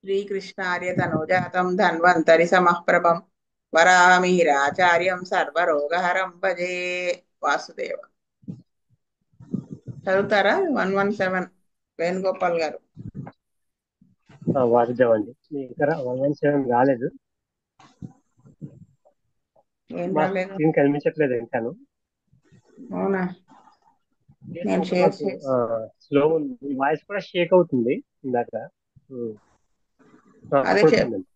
శ్రీకృష్ణార్య తనూజాతం ధన్వంతరి సమఃప్రభం వరాహమిహిరాచార్యం సర్వరోగహరం భజే. వాసుదేవ. చదువుతారా? 117 వేణుగోపాల్ గారు. వాదిద్దామండి. మీ దగ్గర 117 రాలేదు, ఏం మా రాలేదు? స్క్రీన్ కనిపించట్లేదు ఇంకాను. అవునా? నేను షేర్ చేసి స్లో ఉంది, వాయిస్ కూడా షేక్ అవుతుంది ఇందాక. అదే ఇప్పుడు వచ్చిందండి.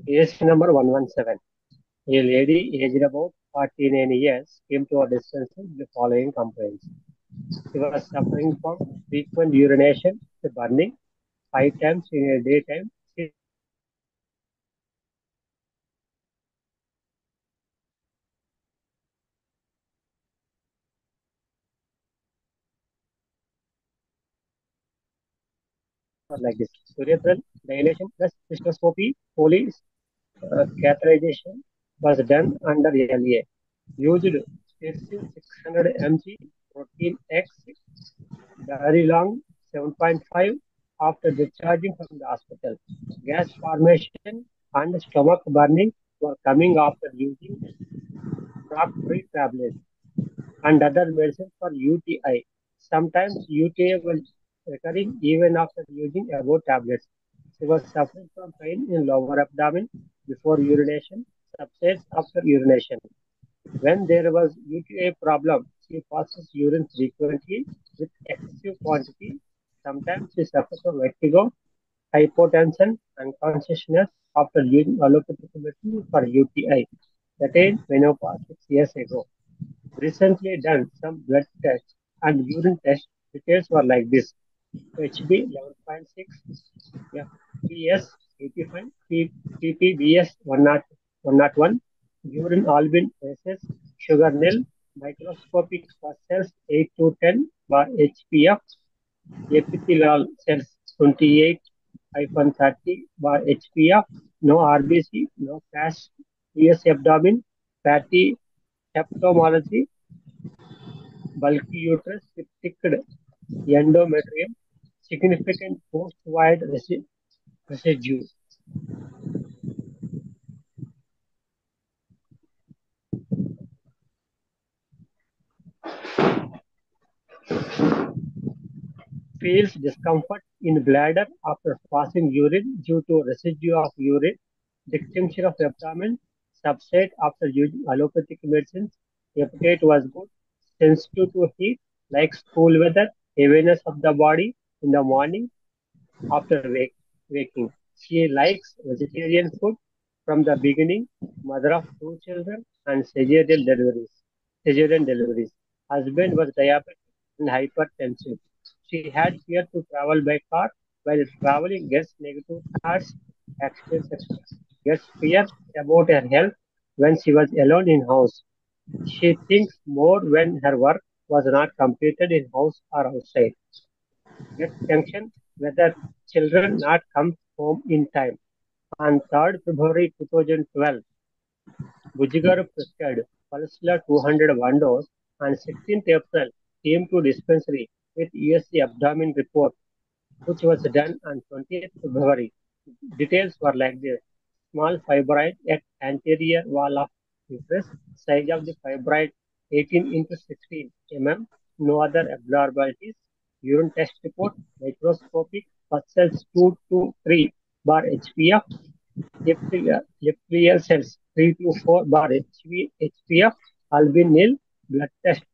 Case number 117. A lady aged about 49 years came to our dispensary with the following complaints. She was suffering from frequent urination, burning 5 times in a daytime. She was like this: urethral dilation plus cystoscopy, Foley's catheterization was done under LA. Used Stacil 600 mg protein X, very long 7.5 after discharging from the hospital. Gas formation and stomach burning were coming after using drug-free tablets and other medicines for UTI. Sometimes UTI was recurring even after using above tablets. She was suffering from pain in lower abdomen before urination, subsides after urination. When there was UTI problem, she passes urine frequently with excessive quantity. Sometimes she suffers from vertigo, hypotension, and consciousness after using allopathic medicine for UTI. Attained menopause 6 years ago. Recently done some blood tests and urine test details were like this: HB 11.6, FBS 85, TPBS 101, urine album traces, sugar nil, microscopic pus cells 8 to 10 bar HPF, epithelial cells 28-30 bar HPF, no RBC, no cash, US abdomen, fatty heptomology, bulky uterus with thick endometrium, significant post-void residue. Feels discomfort in bladder after passing urine due to residue of urine, distension of abdomen, subside after using allopathic medicines. Appetite was good, sensitive to heat, likes cool weather, heaviness of the body in the morning after waking. She likes vegetarian food from the beginning, mother of 2 children, and Cesarean deliveries. Husband was diabetic and hypertensive. She had fear to travel by car. While traveling, gets negative thoughts, accidents, etc. Gets fear about her health when she was alone in house. She thinks more when her work was not completed in house or outside. Gets tension whether children not come home in time. On 3rd February 2012, Bujigaru prescribed Pulsar 201 dose. On 16th April, came to dispensary with USC abdomen report, which was done on 20th February. Details were like this: small fibroid at anterior wall of uterus, size of the fibroid 18 into 16 mm, no other abnormalities. Urine test report, microscopic, pus cells 2 to 3 bar HPF, epithelial cells 3 to 4 bar HPF, albin nil, blood test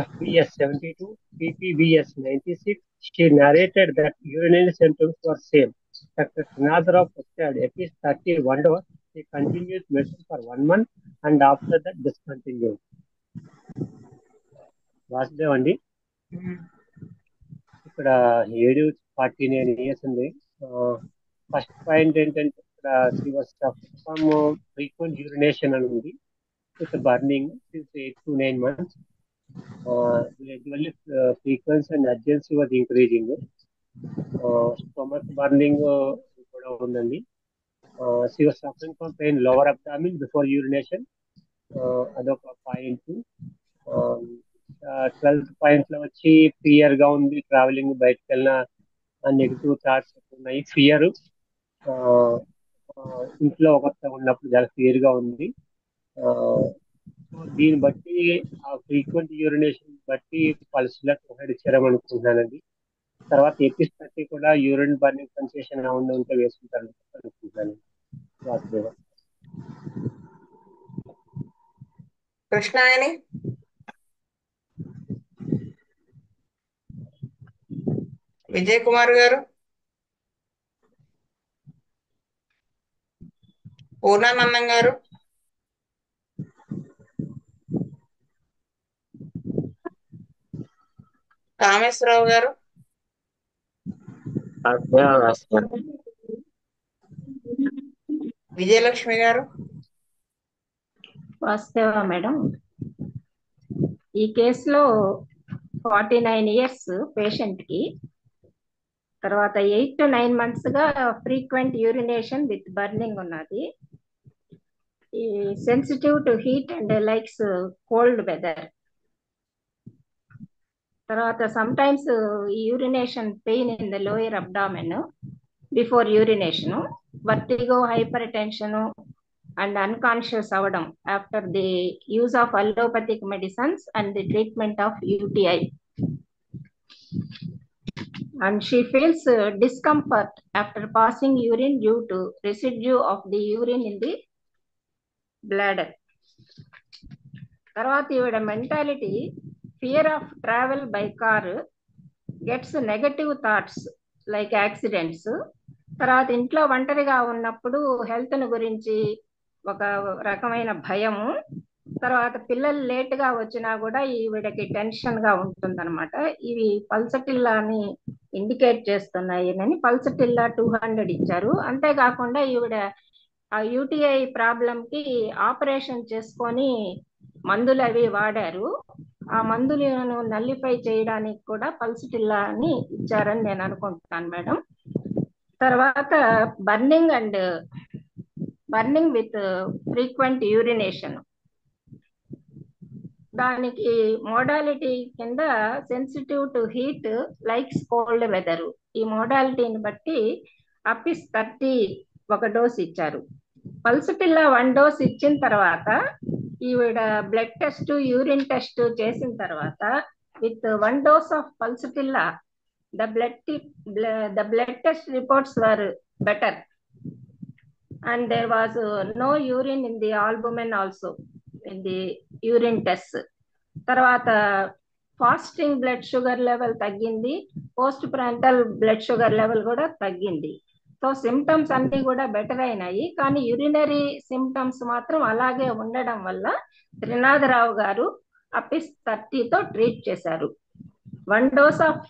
FBS 72, PPBS 96. She narrated that urinary symptoms were same. Dr. Trinadra prescribed at least 31 dose. She continued medicine for 1 month and after that discontinued. Vasudev అండి, ఇక్కడ ఏడు 49 years ఉంది. First point ఏంటంటే ఇక్కడ Srinivas from frequent urination అని ఉంది with burning since 8 to 9 months. Gradually frequency and urgency was increasing. Stomach burning కూడా ఉందండి. She was suffering from pain lower abdomen before urination. అదొక పాయింట్. 12th పాయింట్ లో వచ్చి fear గా ఉంది, ట్రావెలింగ్ బయటకు వెళ్ళిన నెగిటివ్ థాట్స్ ఉన్నాయి. ఫియర్, ఇంట్లో ఒకరితో ఉన్నప్పుడు చాలా ఫియర్ గా ఉంది. సో దీన్ని బట్టి ఆ ఫ్రీక్వెంట్ యూరినేషన్ బట్టి పల్స్ లో ప్రొవైడ్ ఇచ్చారని అనుకుంటున్నానండి. తర్వాత ఎపిస్ 30 కూడా యూరిన్ బర్నింగ్ సెన్సేషన్ ఉంటే వేసుకుంటారు అనుకుంటున్నాను. వాసుదేవ. కృష్ణాయని విజయ్ కుమార్ గారు, పూర్ణానందం గారు, కామేశ్వరరావు గారు, విజయలక్ష్మి గారు. వాస్తవ మేడం, ఈ కేసులో 49 years పేషెంట్ కి, తర్వాత 8 to 9 months గా ఫ్రీక్వెంట్ యూరినేషన్ విత్ బర్నింగ్ ఉన్నది. ఈ sensitive to heat and likes cold weather. తర్వాత sometimes urination pain in the lower abdomen before urination, vertigo, hypertension and unconscious avadam after the use of allopathic medicines and the treatment of UTI. And she feels discomfort after passing urine due to residue of the urine in the bladder. తర్వాత ఈవిడ mentality fear of travel by car, gets negative thoughts like accidents. తర్వాత ఇంట్లో ఒంటరిగా ఉన్నప్పుడు health ను గురించి ఒక రకమైన భయము. తర్వాత పిల్లలు లేట్ గా వచ్చినా కూడా ఈవిడకి టెన్షన్ గా ఉంటుందన్నమాట. ఇవి పల్సటిల్లాని ఇండికేట్ చేస్తున్నాయి. పల్సటిల్లా 200 ఇచ్చారు. అంతేకాకుండా ఈవిడ ఆ యూటీఐ ప్రాబ్లం కి ఆపరేషన్ చేసుకొని మందులు అవి వాడారు. ఆ మందులను నల్లిఫై చేయడానికి కూడా పల్సటిల్లాని ఇచ్చారని నేను అనుకుంటున్నాను మేడం. తర్వాత బర్నింగ్ విత్ ఫ్రీక్వెంట్ యూరినేషన్, దానికి మోడాలిటీ కింద sensitive to heat likes cold weather. ఈ మోడాలిటీని బట్టి అపిస్ 30 ఒక డోస్ ఇచ్చారు. పల్సటిల్లా 1 డోస్ ఇచ్చిన తర్వాత ఈవిడ బ్లడ్ టెస్ట్, యూరిన్ టెస్ట్ చేసిన తర్వాత with 1 dose of pulsatilla the blood test reports were better and there was no urine in the albumin also in the urine test. తర్వాత fasting blood sugar level తగ్గింది, post ప్రాంటల్ blood sugar level కూడా తగ్గింది. So symptoms అన్ని కూడా better అయినాయి, కానీ urinary symptoms మాత్రం అలాగే ఉండడం వల్ల త్రినాథరావు గారు అపిస్ 30తో ట్రీట్ చేశారు. 1 డోస్ ఆఫ్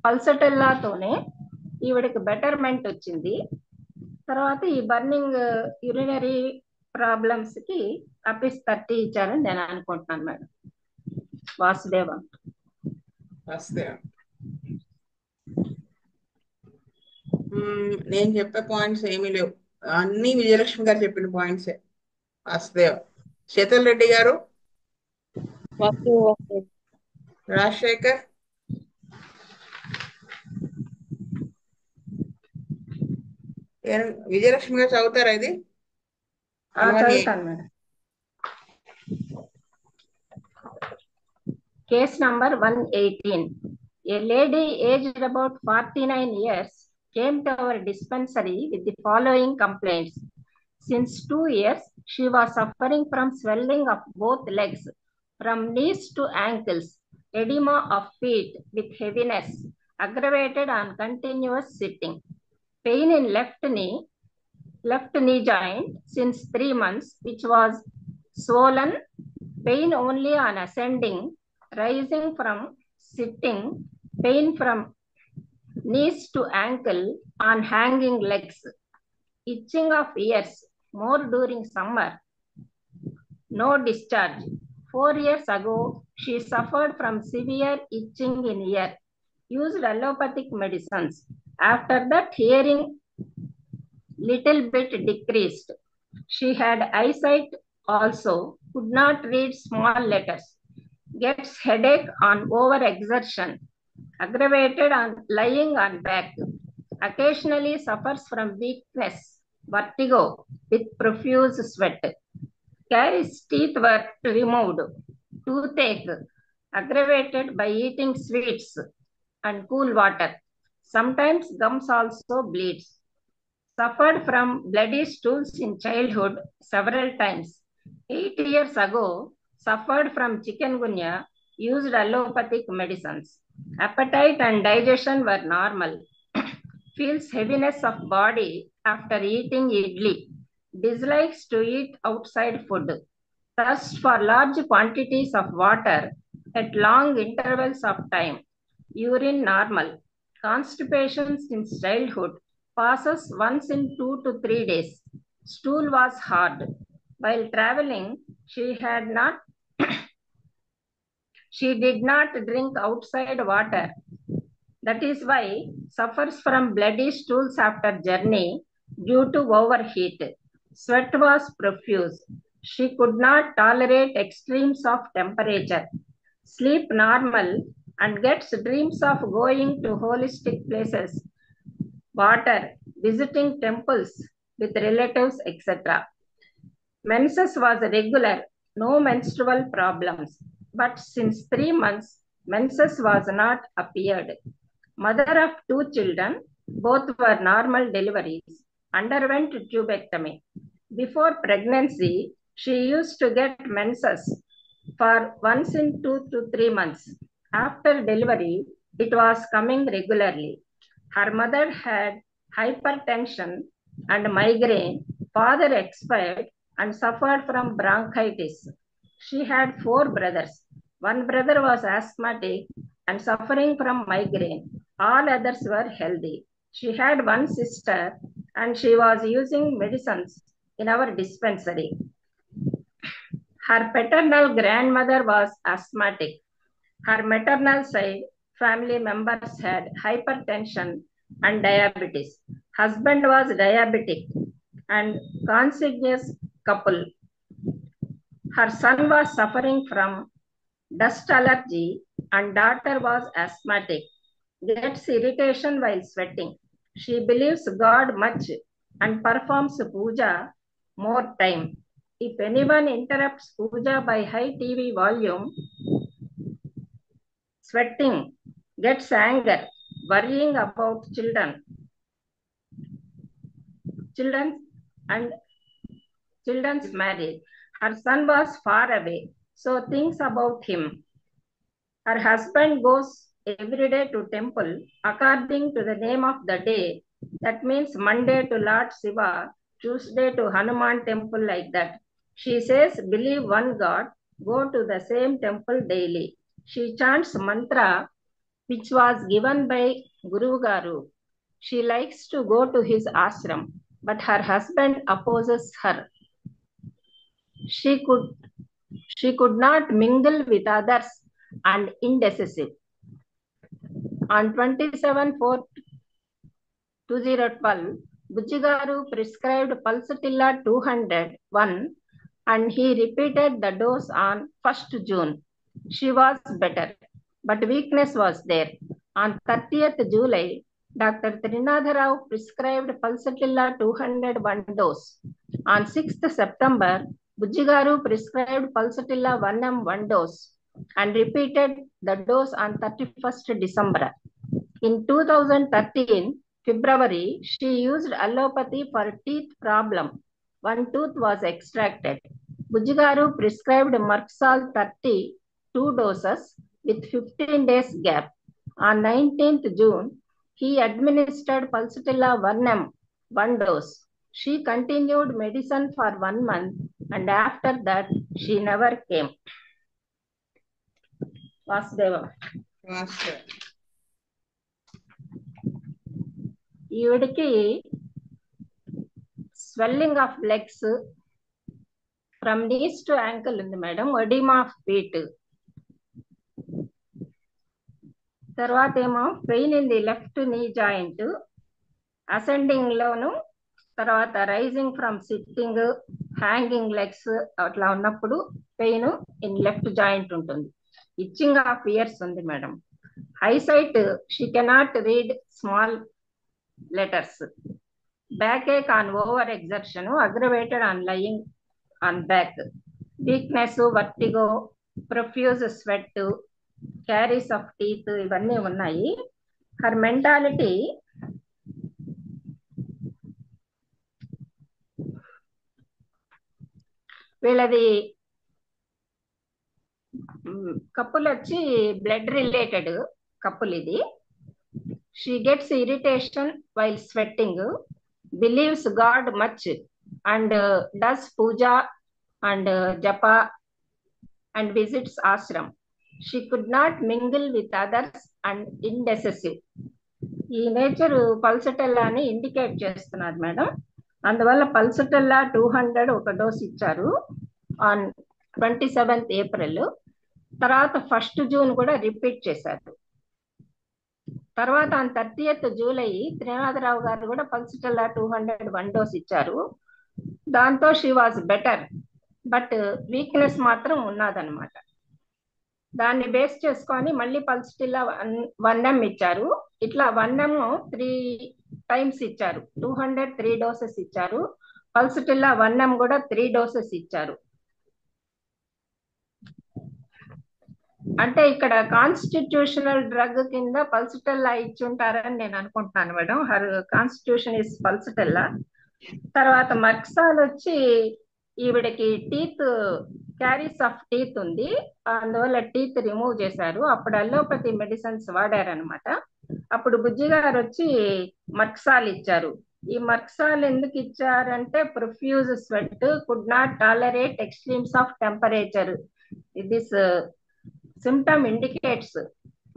పల్సటిల్లాతోనే ఈవిడికి బెటర్మెంట్ వచ్చింది. తర్వాత ఈ బర్నింగ్ యూరినరీ ప్రాబ్లమ్స్ కి అపిస్ 30 ఇచ్చారని నేను అనుకుంటున్నాను మేడం. వాసుదేవ. నేను చెప్పే పాయింట్స్ ఏమీ లేవు, అన్ని విజయలక్ష్మి గారు చెప్పిన పాయింట్సే. వాసుదేవ్. శీతల్ రెడ్డి గారు, రాజశేఖర్, విజయలక్ష్మి గారు చదువుతారా ఇది? చదువుతాను madam. Case number 118. A lady aged about 49 years came to our dispensary with the following complaints. Since 2 years, she was suffering from swelling of both legs, from knees to ankles, edema of feet with heaviness, aggravated on continuous sitting, pain in left knee joint since 3 months, which was swollen, pain only on ascending, rising from sitting, pain from knees to ankle on hanging legs, itching of ears, more during summer, no discharge. 4 years ago, she suffered from severe itching in ear, used allopathic medicines. After that, hearing little bit decreased. She had eyesight also, could not read small letters. gets headache on overexertion, aggravated on lying on back, occasionally suffers from weakness, vertigo with profuse sweat, Carrie's teeth were removed, toothache aggravated by eating sweets and cool water. Sometimes gums also bleeds. Suffered from bloody stools in childhood several times. 8 years ago, suffered from chikungunya, used allopathic medicines. Appetite and digestion were normal. Feels heaviness of body after eating idli. Dislikes to eat outside food. Thirst for large quantities of water at long intervals of time. Urine normal. Constipation since childhood passes once in 2 to 3 days. Stool was hard. While traveling, she did not drink outside water. That is why suffers from bloody stools after journey due to overheat. Sweat was profuse. She could not tolerate extremes of temperature. Sleep normal and gets dreams of going to holistic places, water, visiting temples with relatives, etc. Menses was regular, no menstrual problems. But since 3 months, menses was not appeared. Mother of 2 children, both were normal deliveries, underwent tubectomy. Before pregnancy, she used to get menses for once in 2 to 3 months. After delivery, it was coming regularly. Her mother had hypertension and migraine. Father expired and suffered from bronchitis. She had 4 brothers. One brother was asthmatic and suffering from migraine. All others were healthy. She had one sister and she was using medicines in our dispensary. Her paternal grandmother was asthmatic. Her maternal side family members had hypertension and diabetes. Husband was diabetic and consanguineous couple. Her son was suffering from dust allergy and daughter was asthmatic. Gets irritation while sweating. She believes God much and performs puja more time. If anyone interrupts puja by high TV volume, sweating, gets anger, worrying about children's marriage. Her son was far away, so thinks about him. Her husband goes every day to temple according to the name of the day. That means Monday to Lord Shiva, Tuesday to Hanuman temple, like that. She says, believe one God, go to the same temple daily. She chants mantra which was given by Guru Garu. She likes to go to his ashram, but her husband opposes her. She could not mingle with others and indecisive. On 27/4/2012, Bujjigaru prescribed Pulsatilla 201 and he repeated the dose on 1st June. She was better, but weakness was there. On 30th July, Dr. Trinatha Rao prescribed Pulsatilla 201 dose. On 6th September, Bujjigaru prescribed Pulsatilla 1M 1 dose and repeated the dose on 31st December. In 2013, February, she used allopathy for teeth problem. One tooth was extracted. Bujjigaru prescribed Merxal 30, 2 doses with 15 days gap. On 19th June, he administered Pulsatilla 1M, 1 dose. She continued medicine for 1 month and after that, she never came. Vasudeva. ఈవిడికి swelling of legs from knees to ankle ఉంది madam, oedema of feet. తర్వాత ఏమో pain in the left knee joint, ascending లోను, తర్వాత rising from sitting, hanging legs అట్లా ఉన్నప్పుడు pain in left joint ఉంటుంది. Itching of ears ఉంది madam. Eyesight she cannot read small letters. Back on over exertion, aggravated on lying on back, weakness, vertigo, profuse sweat, caries of teeth, ఇవన్నీ ఉన్నాయి. Her mentality వీళ్ళది కప్పులు వచ్చి blood related కప్పులు ఇది. She gets irritation while sweating, believes God much and does puja and japa and visits ashram. She could not mingle with others and indecisive. ఈ nature పల్సటెల్లాని indicate చేస్తున్నారు మేడం. అందువల్ల పల్సటెల్లా 200 ఒక డోస్ ఇచ్చారు ఆన్ 27th ఏప్రిల్. తర్వాత 1st June కూడా repeat చేశారు. తర్వాత ఆన్ 30th జూలై త్రినాథరావు గారు కూడా పల్సటెల్లా 200 1 డోస్ ఇచ్చారు. దాంతో she was better, but weakness మాత్రం ఉన్నదన్నమాట. దాన్ని బేస్ చేసుకొని మళ్ళీ పల్సటిల్లా 1M ఇచ్చారు. ఇట్లా 1M 3 times ఇచ్చారు. 200 3 డోసెస్ ఇచ్చారు. పల్సటిల్లా 1M కూడా 3 డోసెస్ ఇచ్చారు. అంటే ఇక్కడ కాన్స్టిట్యూషనల్ డ్రగ్ కింద పల్సటెల్లా ఇచ్చుంటారని నేను అనుకుంటున్నాను madam. Her constitution is pulsatilla. తర్వాత మర్క్సాల్ వచ్చి ఈవిడకి టీత్ క్యారీస్ ఆఫ్ టీత్ ఉంది, అందువల్ల టీత్ రిమూవ్ చేశారు. అప్పుడు అలోపతి మెడిసిన్స్ వాడారనమాట. అప్పుడు బుజ్జి గారు వచ్చి మర్క్సాల్ ఇచ్చారు. ఈ మర్క్సాల్ ఎందుకు ఇచ్చారంటే profuse sweat, could not tolerate extremes of temperature, this symptom indicates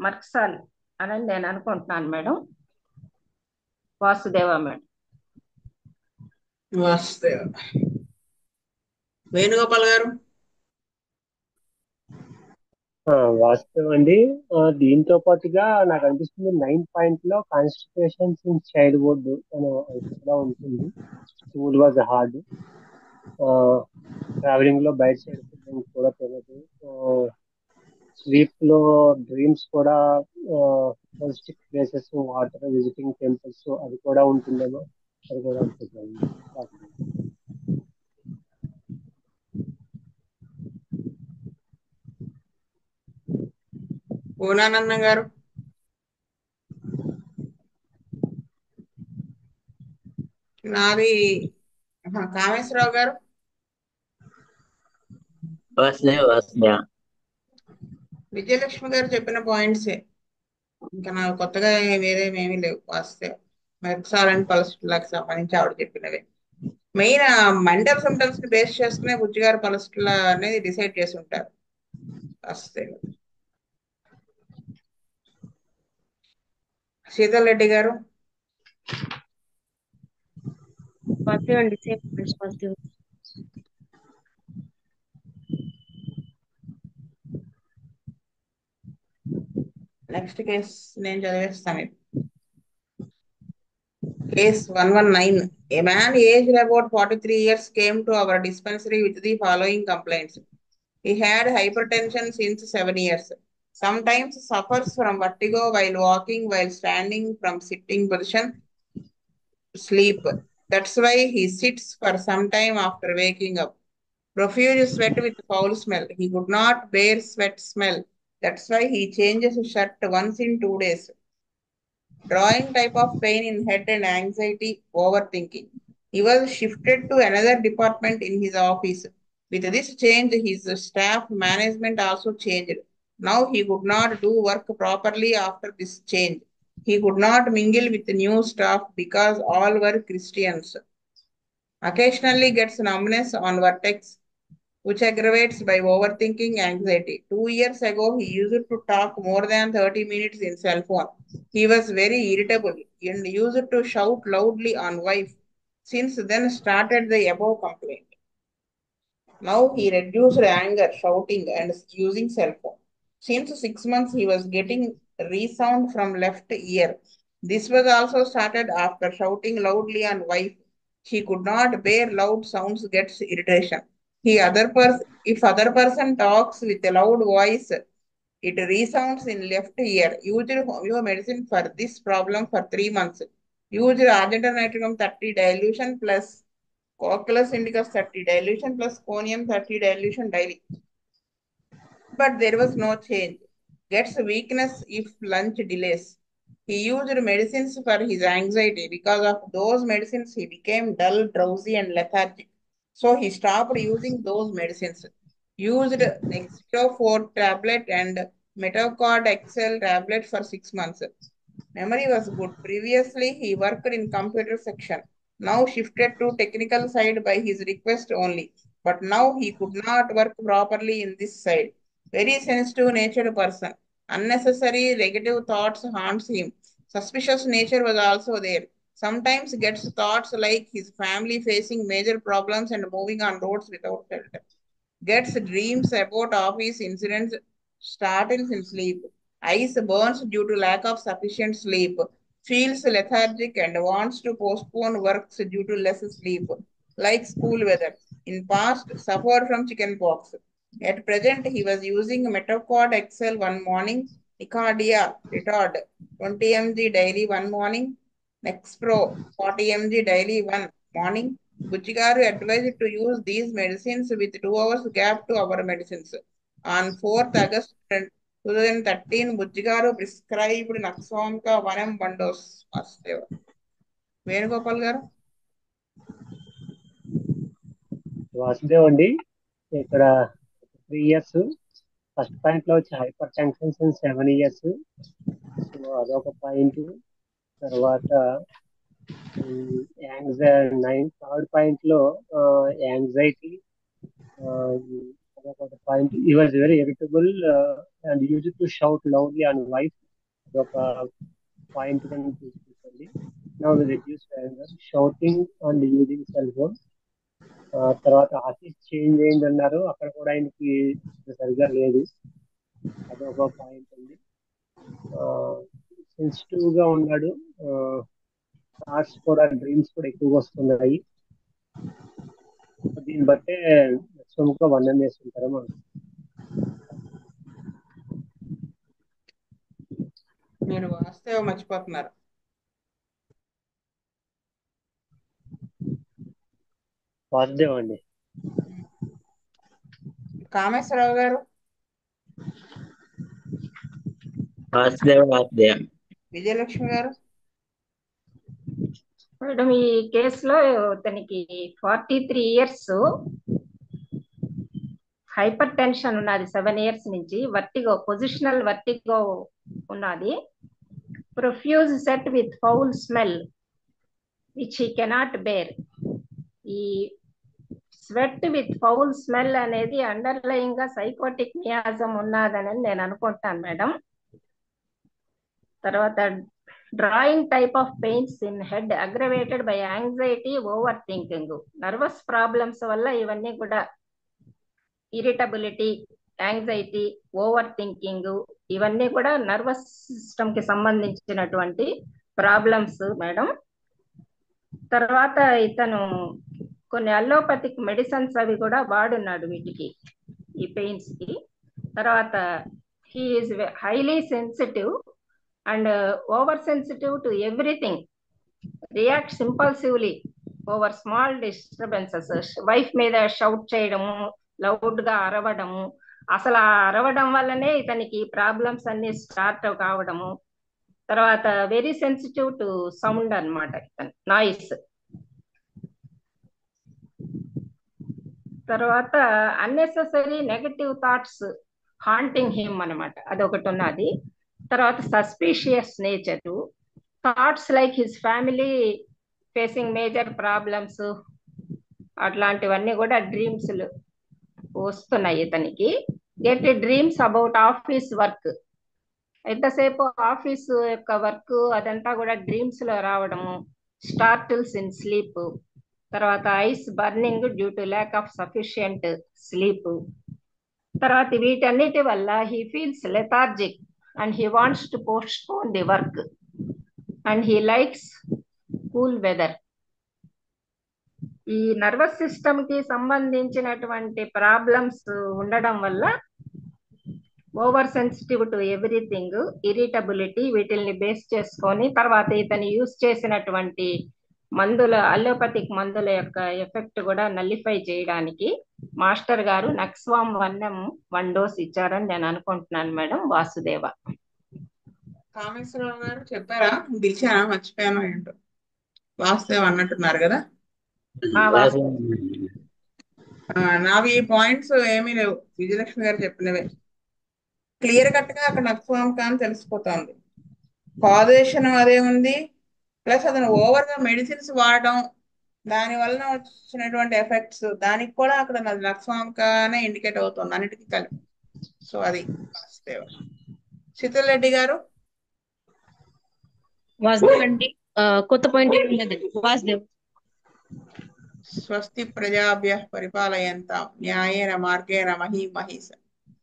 merc sol అని నేను అనుకుంటున్నాను మేడం. వాసుదేవ మేడం. వాసుదేవ. వేణుగోపాల్ గారు. వాస్తవం అండి. దీంతో పాటుగా నాకు అనిపిస్తుంది 9th point లో కాన్స్టిట్యూషన్ ఇన్ చైల్డ్హుడ్ అని కూడా ఉంటుంది. స్కూల్ వాజ్ హార్డ్, ట్రావెలింగ్ లో బయట సైడ్ ఫుడ్ కూడా తినదు, స్లీప్ లో డ్రీమ్స్ కూడా, touristic places, water, visiting temples అది కూడా ఉంటుందేమో, అది కూడా అనుకుంటున్నాను. పూర్ణానందం గారు. నాది కామేశ్వరరావు గారు. విజయలక్ష్మి గారు చెప్పిన పాయింట్సే, ఇంకా నాకు కొత్తగా వేరేమేమీ లేవు. వాస్తే మెక్సాల్ అండ్ పల్స్టులకు సంబంధించి ఆవిడ చెప్పినవే. మెయిన్ మెంటల్ సిమ్టమ్స్ ని బేస్ చేసుకునే బుజ్జి గారు పల్స్టుల అనేది డిసైడ్ చేసి ఉంటారు. వస్తే శీతల్ రెడ్డి గారు. పాజిటివ్ అండి, సేమ్ పాజిటివ్. నెక్స్ట్ కేస్ నేను చదివేస్తాను. Case 119. A man aged about 43 years came to our dispensary with the following complaints. He had hypertension since 7 years. Sometimes suffers from vertigo while walking, while standing, from sitting position, sleep. That's why he sits for some time after waking up. Profuse sweat with foul smell. He could not bear sweat smell. That's why he changes shirt once in 2 days. Drawing type of pain in head and anxiety, overthinking. He was shifted to another department in his office. With this change, his staff management also changed. Now he could not do work properly after this change. He could not mingle with the new staff because all were Christians. Occasionally gets numbness on vertex, which aggravates by overthinking anxiety. 2 years ago, he used to talk more than 30 minutes in cell phone. He was very irritable and used to shout loudly on wife. Since then started the above complaint. Now he reduced anger, shouting and using cell phone. Since 6 months, he was getting resound from left ear. This was also started after shouting loudly on wife. He could not bear loud sounds, gets irritation. If other person talks with a loud voice, It resounds in left ear. Used homeo medicine for this problem for 3 months. Used argentum nitricum 30 dilution plus Cocculus indicus 30 dilution plus conium 30 dilution daily. But there was no change. Gets weakness if lunch delays. He used medicines for his anxiety. Because of those medicines, he became dull, drowsy, and lethargic. So he stopped using those medicines. Used Nextro 4 tablet and Metacod XL tablet for 6 months. Memory was good. Previously, he worked in computer section. Now shifted to technical side by his request only. But now he could not work properly in this side. Very sensitive natured person. Unnecessary negative thoughts haunts him. Suspicious nature was also there. Sometimes gets thoughts like his family facing major problems and moving on roads without shelter. Gets dreams about office incidents, startles in sleep. Eyes burns due to lack of sufficient sleep. Feels lethargic and wants to postpone works due to less sleep. Like school weather. In past, suffered from chickenpox. At present, he was using Metacod XL one morning, Nicardia Retard 20 mg daily one morning, Nexpro 40 mg daily one morning. Bujjigaru advised to use these medicines with 2 hours gap to our medicines. On 4th August 2013, Bujjigaru prescribed Naxonka 1 dose. Venugopal గారు వాసుదేవ్ అండి, ఇక్కడ 3 years. First point లో వచ్చి hyper tension since 7 years. So అదొక point. తర్వాత third point లో anxiety, అదొక point. ఈ was very irritable and use to shout loudly on wife. అదొక పాయింట్ కింద తీసుకుంటుంది. Now reduce shouting and using cell phone. తర్వాత ఆఫీస్ చేంజ్ అయింది అన్నారు, అక్కడ కూడా ఆయనకి సరిగా లేదు, అదొక పాయింట్ ఉంది. సెన్సిటివ్ గా ఉన్నాడు, థాట్స్ కూడా డ్రీమ్స్ కూడా ఎక్కువగా వస్తున్నాయి. దీన్ని బట్టే సుముఖ వర్ణం చేసుకుంటారు మనం. మీరు వాస్తవం మర్చిపోతున్నారు. వాసుదేవ్ అండి. కామేశ్వరరావు గారు, విజయలక్ష్మి గారు. మేడం, ఈ కేసులో తనకి 43 years హైపర్ టెన్షన్ ఉన్నది. 7 years నుంచి వర్టిగో, పొజిషనల్ వర్టిగో ఉన్నది. Profuse sweat with foul smell which he cannot bear. ఈ స్వెట్ విత్ ఫౌల్ స్మెల్ అనేది అండర్లయింగ్ గా సైకోటిక్ మియాజం ఉన్నదని నేను అనుకుంటాను మేడం. తర్వాత drawing type of pains in head aggravated by anxiety, overthinking. Nervous problems వల్ల ఇవన్నీ కూడా ఇరిటబిలిటీ, యాంగ్జైటీ, ఓవర్ థింకింగ్ ఇవన్నీ కూడా నర్వస్ సిస్టమ్ కి సంబంధించినటువంటి ప్రాబ్లమ్స్ మేడం. తర్వాత ఇతను కొన్ని అలోపతిక్ మెడిసిన్స్ అవి కూడా వాడున్నాడు వీటికి, ఈ పెయిన్స్ కి. తర్వాత he is highly sensitive and over sensitive to everything, reacts impulsively over small disturbances. Wife మీద షౌట్ చేయడము, లౌడ్ గా అరవడము, అసలు ఆ అరవడం వల్లనే ఇతనికి ప్రాబ్లమ్స్ అన్ని స్టార్ట్ కావడము. తర్వాత వెరీ సెన్సిటివ్ టు సౌండ్ అనమాట, ఇతను నాయిస్. తర్వాత unnecessary negative thoughts haunting him అనమాట, అదొకటి ఉన్నది. తర్వాత suspicious nature, thoughts like his family facing major problems, అట్లాంటివన్నీ కూడా డ్రీమ్స్ వస్తున్నాయి ఇతనికి. Get dreams about office work, ఎంతసేపు ఆఫీస్ యొక్క వర్క్ అదంతా కూడా డ్రీమ్స్ లో రావడము. స్టార్టిల్స్ ఇన్ స్లీప్. తర్వాత ice burning due to lack of sufficient sleep. తర్వాత వీటన్నిటి వల్ల he feels lethargic and he wants to postpone the work and he likes cool weather. ఈ నర్వస్ సిస్టమ్ కి సంబంధించినటువంటి ప్రాబ్లమ్స్ ఉండడం వల్ల over sensitive to everything, irritability, వీటిల్ని base చేసుకొని తర్వాత ఇతను యూజ్ చేసినటువంటి మందుల, అలోపతిక్ మందుల యొక్క ఎఫెక్ట్ కూడా నల్లిఫై చేయడానికి మాస్టర్ గారు నక్స్వామ్ 1 డోస్ ఇచ్చారని నేను అనుకుంటున్నాను మేడం. వాసుదేవ. కామేశ్వరరావు గారు చెప్పారా? పిలిచానా? మర్చిపోయాను ఏంటో. వాసుదేవ్ అన్నట్టున్నారు కదా. నావి ఈ పాయింట్స్ ఏమీ లేవు, విజయలక్ష్మి గారు చెప్పినవే. క్లియర్ కట్ గా అక్కడ నక్స్వామ్ అని తెలిసిపోతుంది. కాజేషన్ అదే ఉంది, ప్లస్ అతను ఓవర్ గా మెడిసిన్స్ వాడడం, దాని వలన వచ్చినటువంటి ఎఫెక్ట్స్, దానికి కూడా అక్కడ నక్స్వామ్కానే ఇండికేట్ అవుతుంది అన్నిటికీ కలిపి. సో అది వాసుదేవ్. శీతల్ రెడ్డి గారు. వాసుదేవ్ అండి. కొత్త పాయింట్ ఏమి లేదు. వాసుదేవ్. స్వస్తి ప్రజాభ్యః పరిపాలయంతాం న్యాయేన మార్గేణ మహీం మహీస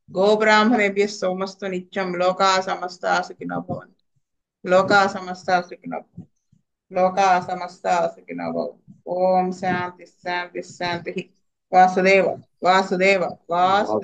గోబ్రాహ్మణేభ్యః సోమస్తు నిత్యం లోకా సమస్తా సుఖినో భవంతు. లోకా సమస్తా సుఖినో భవంతు. లోకా సమస్తా సుఖినో భవంతు. ఓం శాంతి శాంతి శాంతి. వాసుదేవ వాసుదేవ వాసుదేవ.